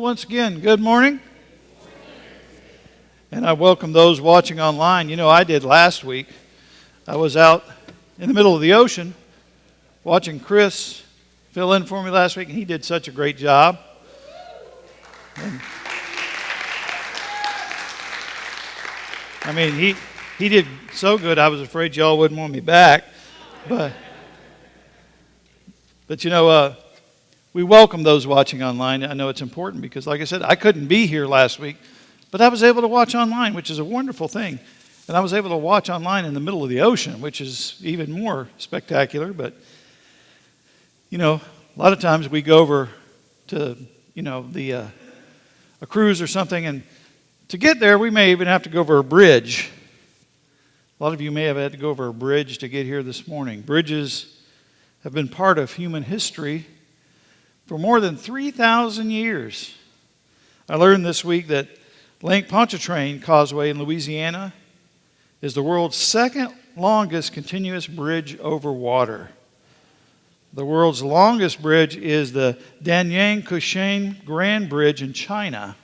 Once again, good morning. And I welcome those watching online. You know, I did last week. I was out in the middle of the ocean watching Chris fill in for me last week, and he did such a great job. And, I mean, he did so good, I was afraid y'all wouldn't want me back. But you know, we welcome those watching online. I know it's important because, like I said, I couldn't be here last week, but I was able to watch online, which is a wonderful thing. And I was able to watch online in the middle of the ocean, which is even more spectacular. But, you know, a lot of times we go over to, you know, a cruise or something, and to get there, we may even have to go over a bridge. A lot of you may have had to go over a bridge to get here this morning. Bridges have been part of human history for more than 3,000 years. I learned this week that Lake Pontchartrain Causeway in Louisiana is the world's second longest continuous bridge over water. The world's longest bridge is the Danyang-Kushan Grand Bridge in China.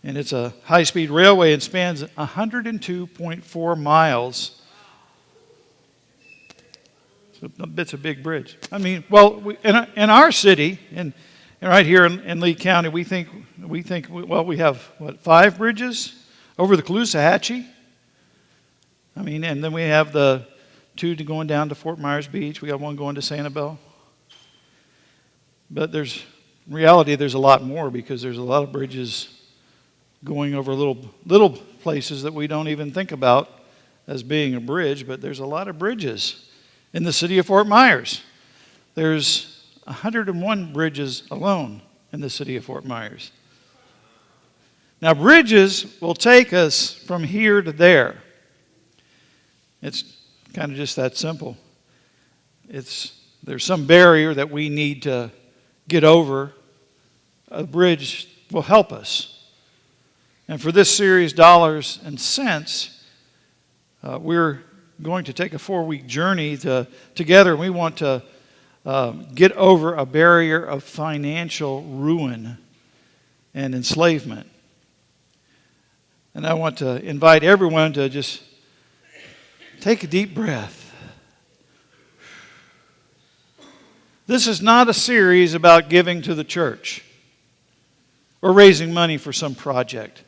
And it's a high-speed railway and spans 102.4 miles. So it's a big bridge. I mean, well, in our city, and right here in Lee County, we think, well, we have, 5 bridges over the Caloosahatchee. I mean, and then we have the 2 going down to Fort Myers Beach. We got 1 going to Sanibel. But in reality, there's a lot more because there's a lot of bridges going over little places that we don't even think about as being a bridge, but there's a lot of bridges in the city of Fort Myers. There's 101 bridges alone in the city of Fort Myers. Now, bridges will take us from here to there. It's kind of just that simple. There's some barrier that we need to get over. A bridge will help us. And for this series, Dollars and Cents, we're going to take a 4-week journey together. We want to get over a barrier of financial ruin and enslavement. And I want to invite everyone to just take a deep breath. This is not a series about giving to the church or raising money for some project,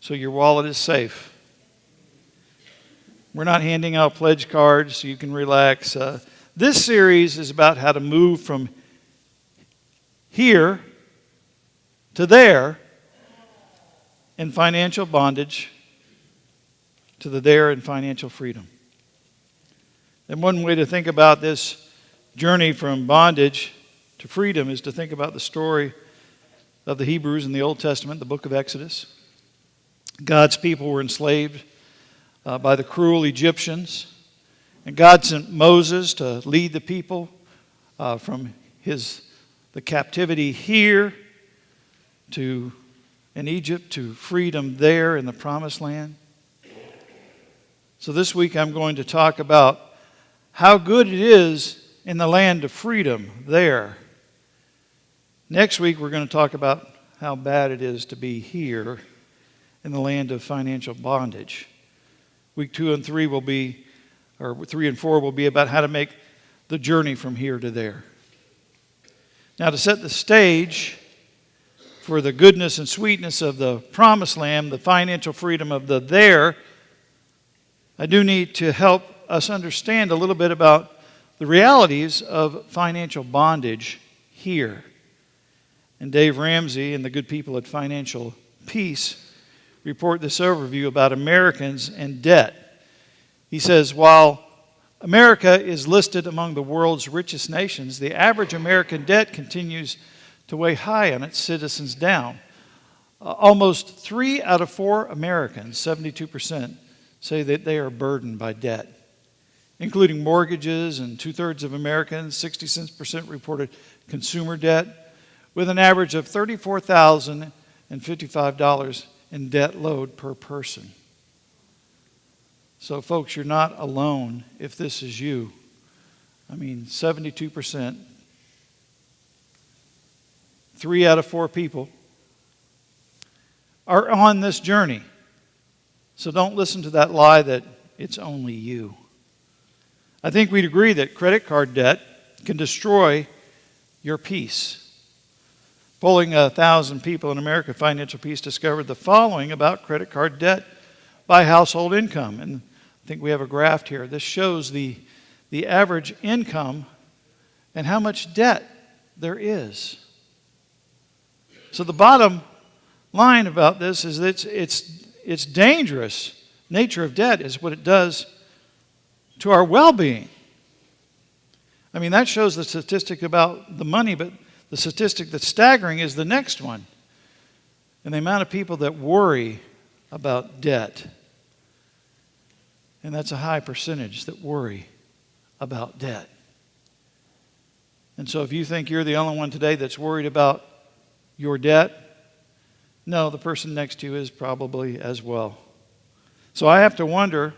so your wallet is safe. We're not handing out pledge cards so you can relax. This series is about how to move from here to there in financial bondage to the there in financial freedom. And one way to think about this journey from bondage to freedom is to think about the story of the Hebrews in the Old Testament, the book of Exodus. God's people were enslaved by the cruel Egyptians. And God sent Moses to lead the people from the captivity here in Egypt to freedom there in the Promised Land. So this week I'm going to talk about how good it is in the land of freedom there. Next week we're going to talk about how bad it is to be here in the land of financial bondage. Week 2 and 3 will be, or 3 and 4 will be about how to make the journey from here to there. Now, to set the stage for the goodness and sweetness of the Promised Land, the financial freedom of the there, I do need to help us understand a little bit about the realities of financial bondage here. And Dave Ramsey and the good people at Financial Peace report this overview about Americans and debt. He says, while America is listed among the world's richest nations, the average American debt continues to weigh high on its citizens down. Almost 3 out of 4 Americans, 72%, say that they are burdened by debt, including mortgages, and 2/3 of Americans, 66%, reported consumer debt, with an average of $34,055 in debt load per person. So, folks, you're not alone if this is you. I mean, 72% 3 out of 4 people are on this journey. So don't listen to that lie that it's only you. I think we'd agree that credit card debt can destroy your peace. Polling 1,000 people in America, Financial Peace discovered the following about credit card debt by household income. And I think we have a graph here. This shows the average income and how much debt there is. So the bottom line about this is that it's dangerous. Nature of debt is what it does to our well-being. I mean, that shows the statistic about the money, but the statistic that's staggering is the next one. And the amount of people that worry about debt. And that's a high percentage that worry about debt. And so if you think you're the only one today that's worried about your debt, no, the person next to you is probably as well. So I have to wonder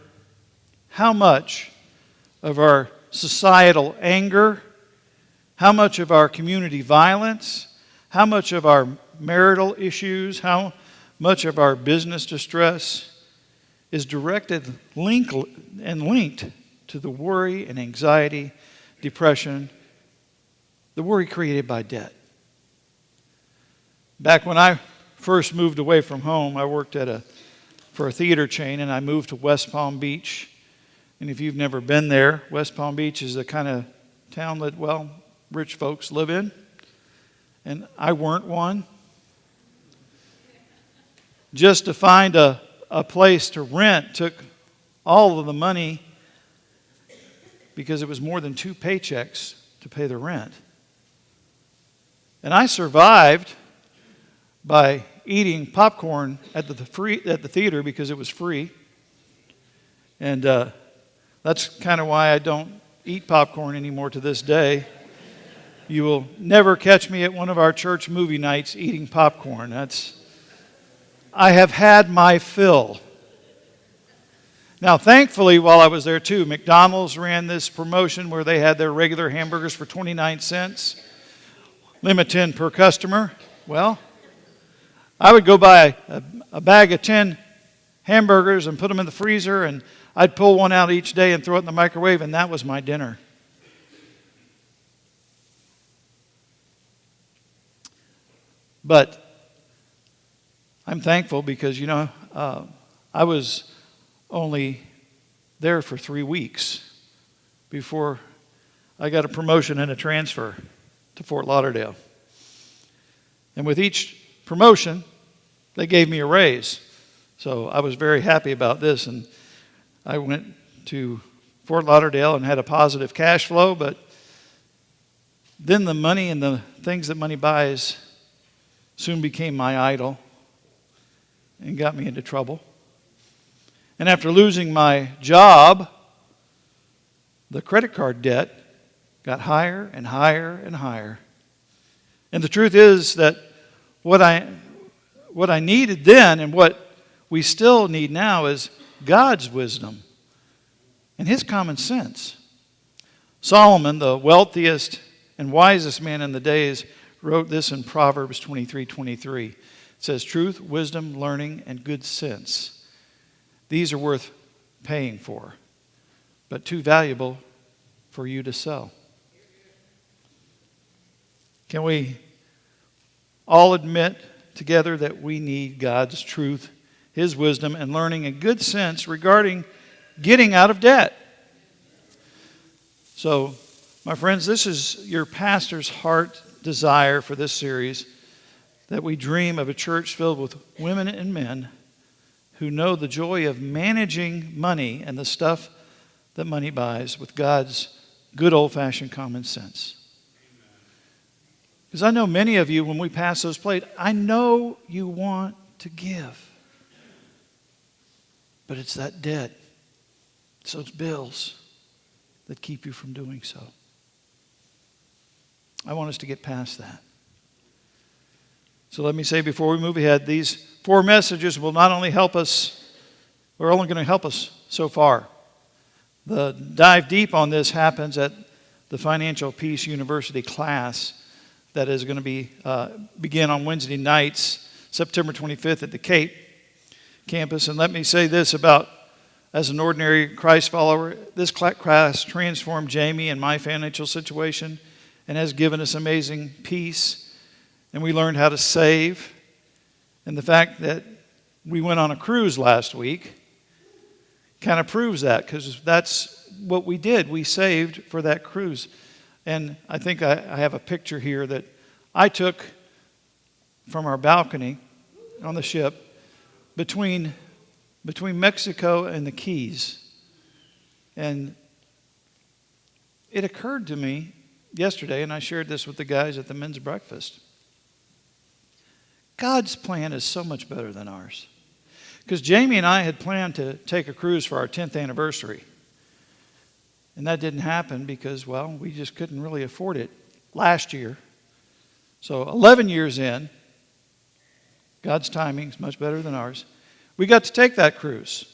how much of our societal anger, how much of our community violence, how much of our marital issues, how much of our business distress is directed, linked to the worry and anxiety, depression, the worry created by debt. Back when I first moved away from home, I worked for a theater chain, and I moved to West Palm Beach. And if you've never been there, West Palm Beach is the kind of town that, well, rich folks live in. And I weren't one. Just to find a place to rent took all of the money because it was more than 2 paychecks to pay the rent. And I survived by eating popcorn at the theater because it was free. And that's kind of why I don't eat popcorn anymore to this day. You will never catch me at one of our church movie nights eating popcorn. I have had my fill. Now, thankfully, while I was there too, McDonald's ran this promotion where they had their regular hamburgers for 29 cents, limit 10 per customer. Well, I would go buy a bag of 10 hamburgers and put them in the freezer, and I'd pull one out each day and throw it in the microwave, and that was my dinner. But I'm thankful because, I was only there for 3 weeks before I got a promotion and a transfer to Fort Lauderdale. And with each promotion, they gave me a raise. So I was very happy about this. And I went to Fort Lauderdale and had a positive cash flow. But then the money and the things that money buys soon became my idol and got me into trouble. And after losing my job, the credit card debt got higher and higher and higher. And the truth is that what I needed then and what we still need now is God's wisdom and His common sense. Solomon, the wealthiest and wisest man in the days, wrote this in Proverbs 23:23. It says, "Truth, wisdom, learning, and good sense. These are worth paying for, but too valuable for you to sell." Can we all admit together that we need God's truth, His wisdom, and learning and good sense regarding getting out of debt? So, my friends, this is your pastor's heart desire for this series, that we dream of a church filled with women and men who know the joy of managing money and the stuff that money buys with God's good old-fashioned common sense. Because I know many of you, when we pass those plates, I know you want to give. But it's that debt, it's those bills that keep you from doing so. I want us to get past that. So let me say before we move ahead, these 4 messages will not only help us, we're only going to help us so far. The dive deep on this happens at the Financial Peace University class that is going to begin on Wednesday nights, September 25th at the Cape campus. And let me say this about, as an ordinary Christ follower, this class transformed Jamie and my financial situation and has given us amazing peace. And we learned how to save. And the fact that we went on a cruise last week kind of proves that, because that's what we did. We saved for that cruise. And I think I have a picture here that I took from our balcony on the ship between Mexico and the Keys. And it occurred to me yesterday, and I shared this with the guys at the men's breakfast. God's plan is so much better than ours. Because Jamie and I had planned to take a cruise for our 10th anniversary. And that didn't happen because, well, we just couldn't really afford it last year. So 11 years in, God's timing is much better than ours. We got to take that cruise.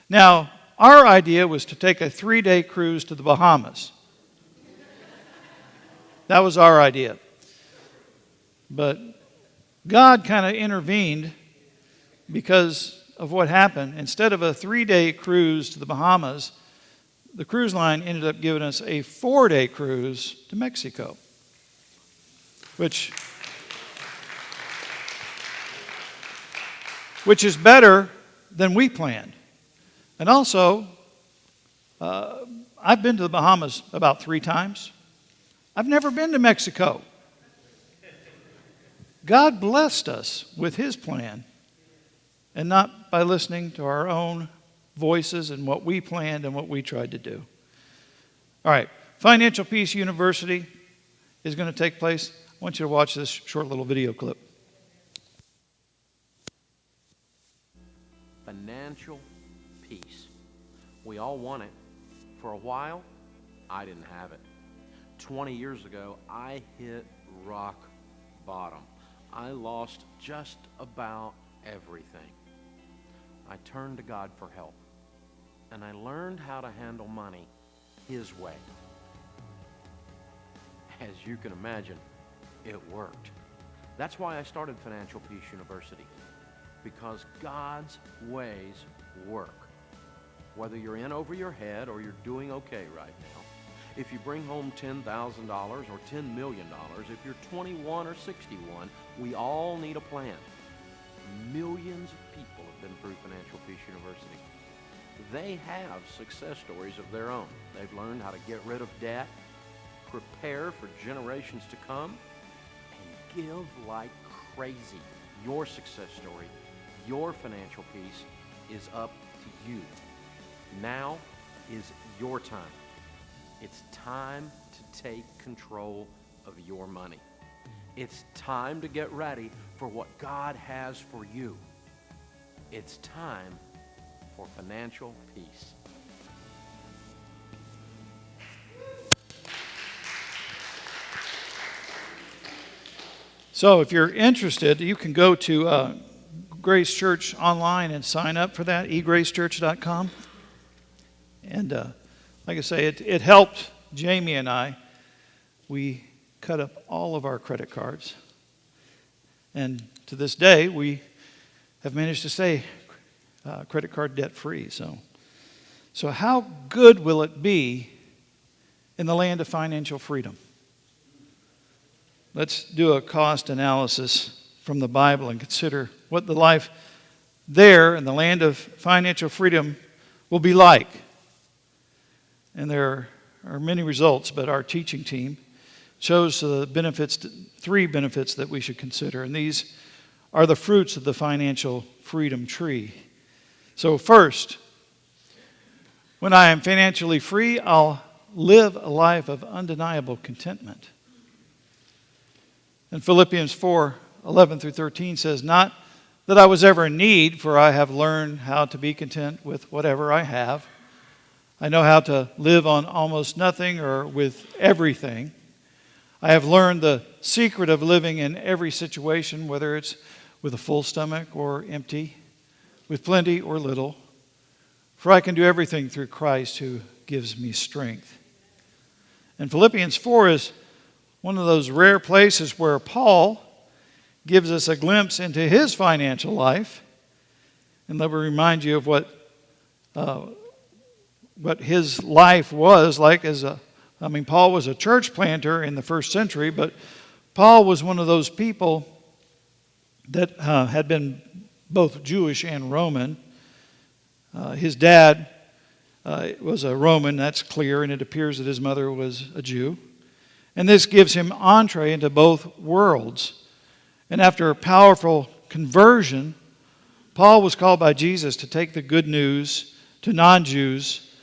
Now, our idea was to take a 3-day cruise to the Bahamas. That was our idea. But God kind of intervened because of what happened. Instead of a 3-day cruise to the Bahamas, the cruise line ended up giving us a 4-day cruise to Mexico, which is better than we planned. And also, I've been to the Bahamas about 3 times. I've never been to Mexico. God blessed us with His plan, and not by listening to our own voices and what we planned and what we tried to do. All right, Financial Peace University is going to take place. I want you to watch this short little video clip. Financial peace. We all want it. For a while, I didn't have it. 20 years ago, I hit rock bottom. I lost just about everything. I turned to God for help, and I learned how to handle money His way. As you can imagine, it worked. That's why I started Financial Peace University, because God's ways work. Whether you're in over your head or you're doing okay right now, if you bring home $10,000 or $10 million, if you're 21 or 61, we all need a plan. Millions of people have been through Financial Peace University. They have success stories of their own. They've learned how to get rid of debt, prepare for generations to come, and give like crazy. Your success story, your financial peace is up to you. Now is your time. It's time to take control of your money. It's time to get ready for what God has for you. It's time for financial peace. So if you're interested, you can go to Grace Church online and sign up for that, egracechurch.com. And like I say, it helped Jamie and I. We cut up all of our credit cards. And to this day, we have managed to stay credit card debt free. So how good will it be in the land of financial freedom? Let's do a cost analysis from the Bible and consider what the life there in the land of financial freedom will be like. And there are many results, but our teaching team chose the benefits, 3 benefits that we should consider. And these are the fruits of the financial freedom tree. So first, when I am financially free, I'll live a life of undeniable contentment. And Philippians 4:11 through 13 says, "Not that I was ever in need, for I have learned how to be content with whatever I have. I know how to live on almost nothing or with everything. I have learned the secret of living in every situation, whether it's with a full stomach or empty, with plenty or little. For I can do everything through Christ who gives me strength." And Philippians 4 is one of those rare places where Paul gives us a glimpse into his financial life. And let me remind you of what his life was like Paul was a church planter in the first century, but Paul was one of those people that had been both Jewish and Roman. His dad was a Roman, that's clear, and it appears that his mother was a Jew. And this gives him entree into both worlds. And after a powerful conversion, Paul was called by Jesus to take the good news to non-Jews,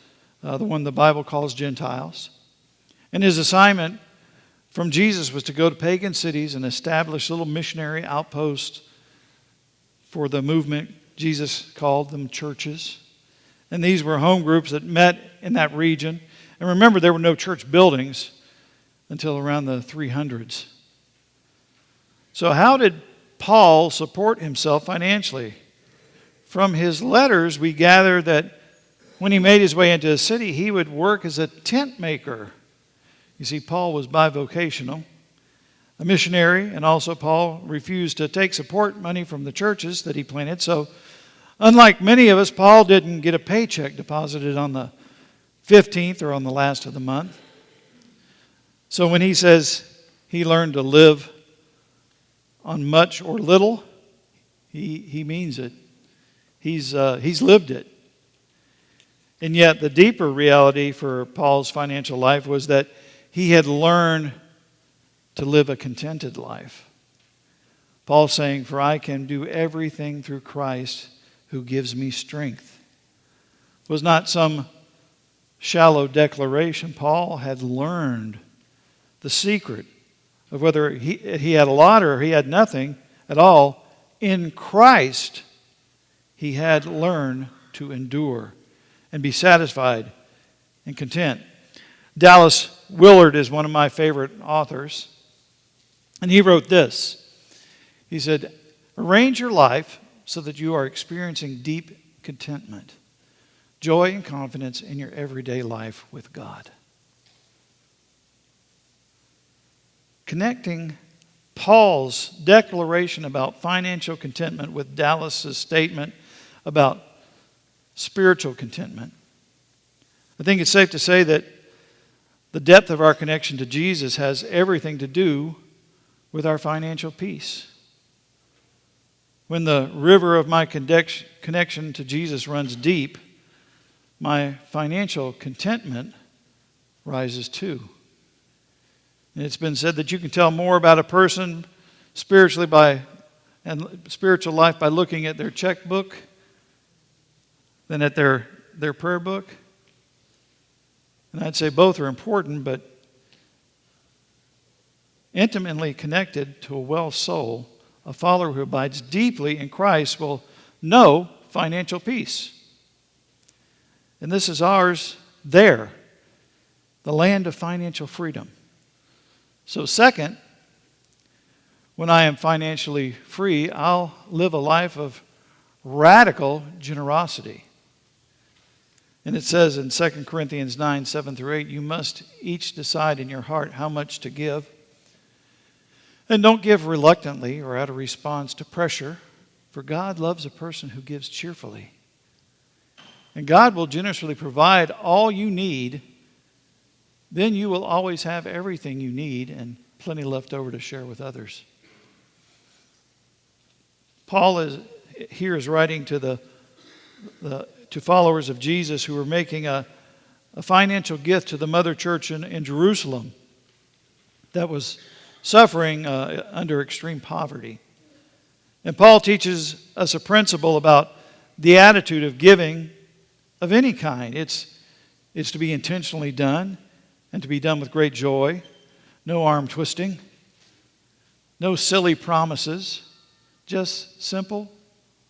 the one the Bible calls Gentiles. And his assignment from Jesus was to go to pagan cities and establish little missionary outposts for the movement. Jesus called them churches. And these were home groups that met in that region. And remember, there were no church buildings until around the 300s. So how did Paul support himself financially? From his letters, we gather that when he made his way into a city, he would work as a tent maker. You see, Paul was bivocational, a missionary, and also Paul refused to take support money from the churches that he planted. So unlike many of us, Paul didn't get a paycheck deposited on the 15th or on the last of the month. So when he says he learned to live on much or little, he means it. He's lived it. And yet the deeper reality for Paul's financial life was that he had learned to live a contented life. Paul's saying, "For I can do everything through Christ who gives me strength." It was not some shallow declaration. Paul had learned the secret of whether he had a lot or he had nothing at all. In Christ, he had learned to endure and be satisfied and content. Dallas Willard is one of my favorite authors. And he wrote this. He said, "Arrange your life so that you are experiencing deep contentment, joy and confidence in your everyday life with God." Connecting Paul's declaration about financial contentment with Dallas's statement about spiritual contentment, I think it's safe to say that the depth of our connection to Jesus has everything to do with our financial peace. When the river of my connection to Jesus runs deep, my financial contentment rises too. And it's been said that you can tell more about a person spiritual life by looking at their checkbook than at their prayer book. And I'd say both are important, but intimately connected to a well soul, a follower who abides deeply in Christ will know financial peace. And this is ours there, the land of financial freedom. So second, when I am financially free, I'll live a life of radical generosity. And it says in 2 Corinthians 9, 7 through 8, you must each decide in your heart how much to give. And don't give reluctantly or out of response to pressure, for God loves a person who gives cheerfully. And God will generously provide all you need. Then you will always have everything you need and plenty left over to share with others. Paul is writing to to followers of Jesus who were making a financial gift to the mother church in Jerusalem that was suffering under extreme poverty. And Paul teaches us a principle about the attitude of giving of any kind. It's to be intentionally done and to be done with great joy, no arm twisting, no silly promises, just simple,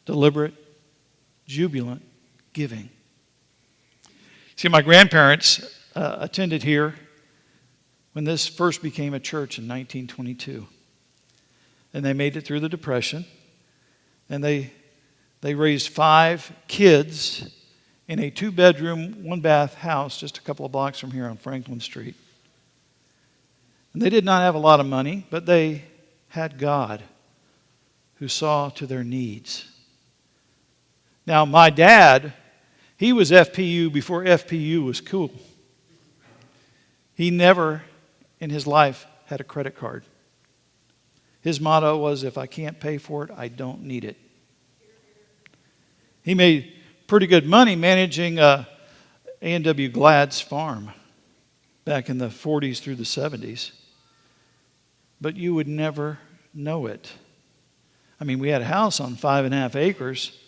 deliberate, jubilant giving. See, my grandparents attended here when this first became a church in 1922. And they made it through the Depression. And they raised 5 kids in a 2-bedroom, 1-bath house just a couple of blocks from here on Franklin Street. And they did not have a lot of money, but they had God who saw to their needs. Now, my dad, he was FPU before FPU was cool. He never in his life had a credit card. His motto was, if I can't pay for it, I don't need it. He made pretty good money managing A&W Glad's farm back in the 40s through the 70s. But you would never know it. I mean, we had a house on 5.5 acres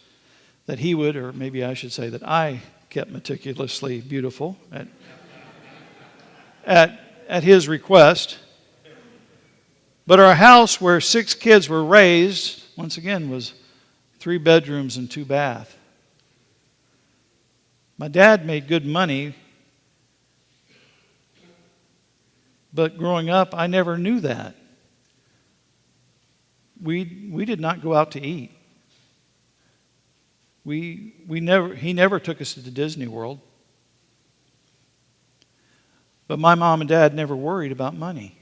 that he would, or maybe I should say that I kept meticulously beautiful at his request. But our house where 6 kids were raised, once again, was 3 bedrooms and 2 baths. My dad made good money, but growing up, I never knew that. We did not go out to eat. He never took us to Disney World. But my mom and dad never worried about money.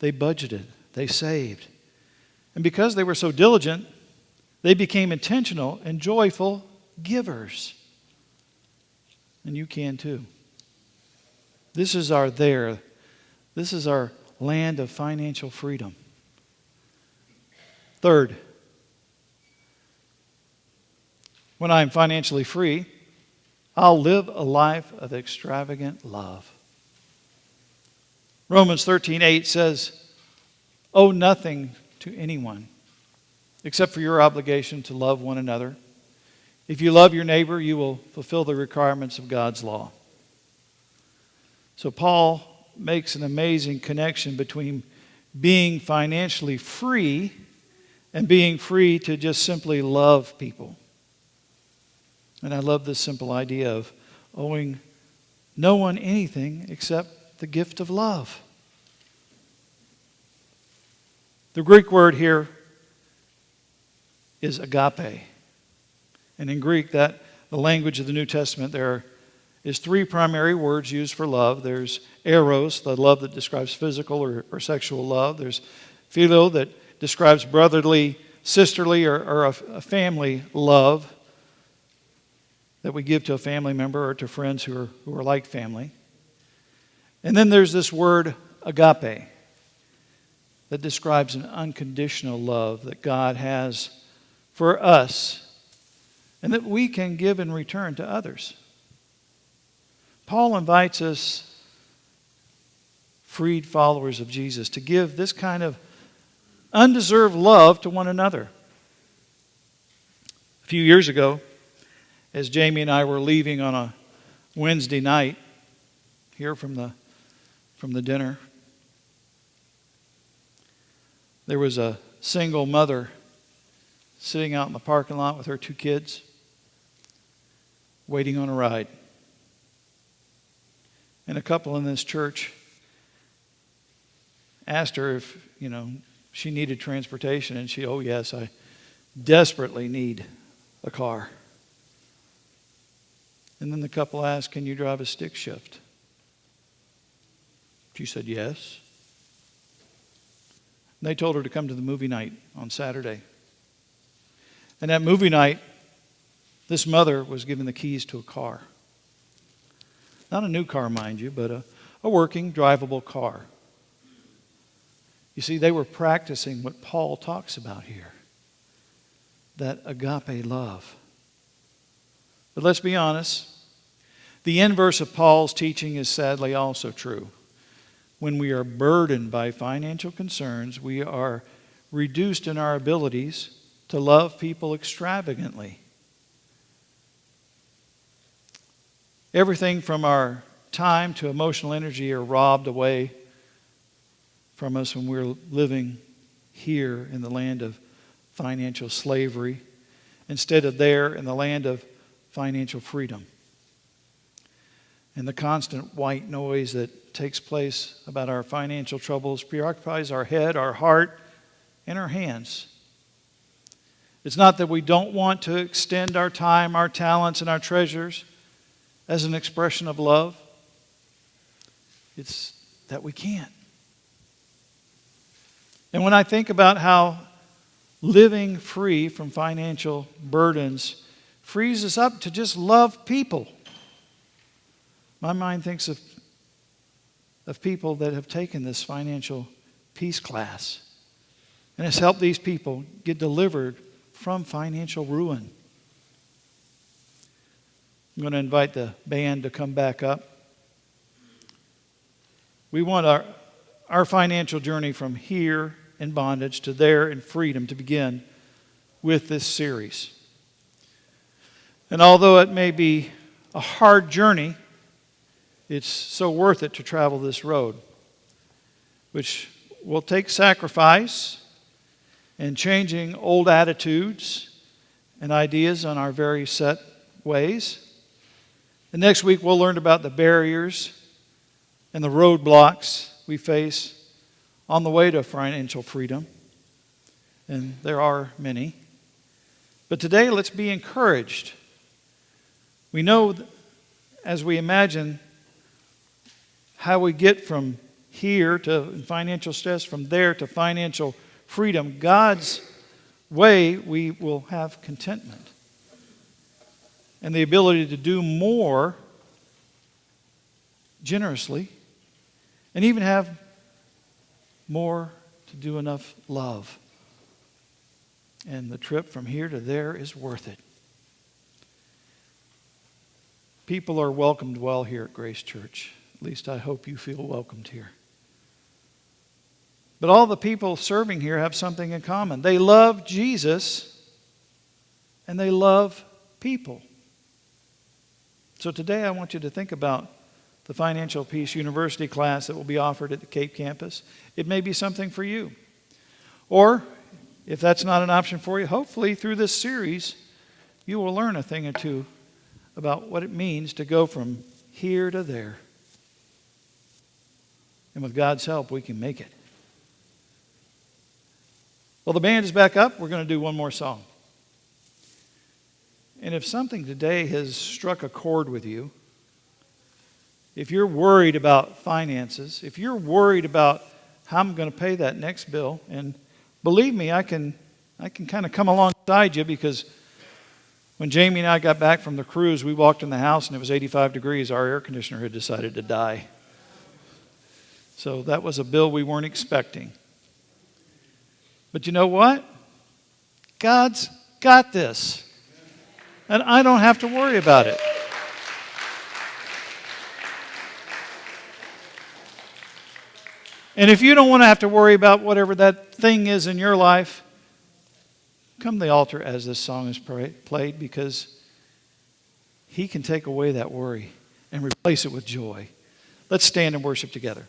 They budgeted, they saved. And because they were so diligent, they became intentional and joyful givers. And you can too. This is our land of financial freedom. Third, when I'm financially free, I'll live a life of extravagant love. Romans 13:8 says, owe nothing to anyone except for your obligation to love one another. If you love your neighbor, you will fulfill the requirements of God's law. So Paul makes an amazing connection between being financially free and being free to just simply love people. And I love this simple idea of owing no one anything except the gift of love. The Greek word here is agape. And in Greek, the language of the New Testament, there is 3 primary words used for love. There's eros, the love that describes physical or sexual love. There's philo, that describes brotherly, sisterly, or a family love that we give to a family member or to friends who are like family. And then there's this word agape that describes an unconditional love that God has for us and that we can give in return to others. Paul invites us, freed followers of Jesus, to give this kind of undeserved love to one another. A few years ago, as Jamie and I were leaving on a Wednesday night here from the dinner, there was a single mother sitting out in the parking lot with her 2 kids, waiting on a ride. And a couple in this church asked her if, she needed transportation, and she, oh yes, I desperately need a car. And then the couple asked, can you drive a stick shift? She said yes. And they told her to come to the movie night on Saturday. And at movie night, this mother was given the keys to a car. Not a new car, mind you, but a working, drivable car. You see, they were practicing what Paul talks about here, that agape love. But let's be honest, the inverse of Paul's teaching is sadly also true. When we are burdened by financial concerns, we are reduced in our abilities to love people extravagantly. Everything from our time to emotional energy are robbed away from us when we're living here in the land of financial slavery instead of there in the land of financial freedom. And the constant white noise that takes place about our financial troubles preoccupies our head, our heart, and our hands. It's not that we don't want to extend our time, our talents, and our treasures as an expression of love. It's that we can't. And when I think about how living free from financial burdens frees us up to just love people, my mind thinks of people that have taken this financial peace class and has helped these people get delivered from financial ruin. I'm going to invite the band to come back up. We want our financial journey from here in bondage to there in freedom to begin with this series. And although it may be a hard journey, it's so worth it to travel this road, which will take sacrifice and changing old attitudes and ideas on our very set ways. And next week we'll learn about the barriers and the roadblocks we face on the way to financial freedom. And there are many. But today let's be encouraged. We know as we imagine how we get from here to financial stress, from there to financial freedom, God's way, we will have contentment and the ability to do more generously and even have more to do enough love. And the trip from here to there is worth it. People are welcomed well here at Grace Church. At least I hope you feel welcomed here. But all the people serving here have something in common. They love Jesus and they love people. So today I want you to think about the Financial Peace University class that will be offered at the Cape campus. It may be something for you. Or, if that's not an option for you, hopefully through this series, you will learn a thing or two about what it means to go from here to there. And with God's help, we can make it. Well, the band is back up. We're going to do one more song. And if something today has struck a chord with you, if you're worried about finances, if you're worried about how I'm going to pay that next bill, and believe me, I can kind of come alongside you, because when Jamie and I got back from the cruise, we walked in the house and it was 85 degrees. Our air conditioner had decided to die. So that was a bill we weren't expecting. But you know what? God's got this. And I don't have to worry about it. And if you don't want to have to worry about whatever that thing is in your life, come to the altar as this song is played, because He can take away that worry and replace it with joy. Let's stand and worship together.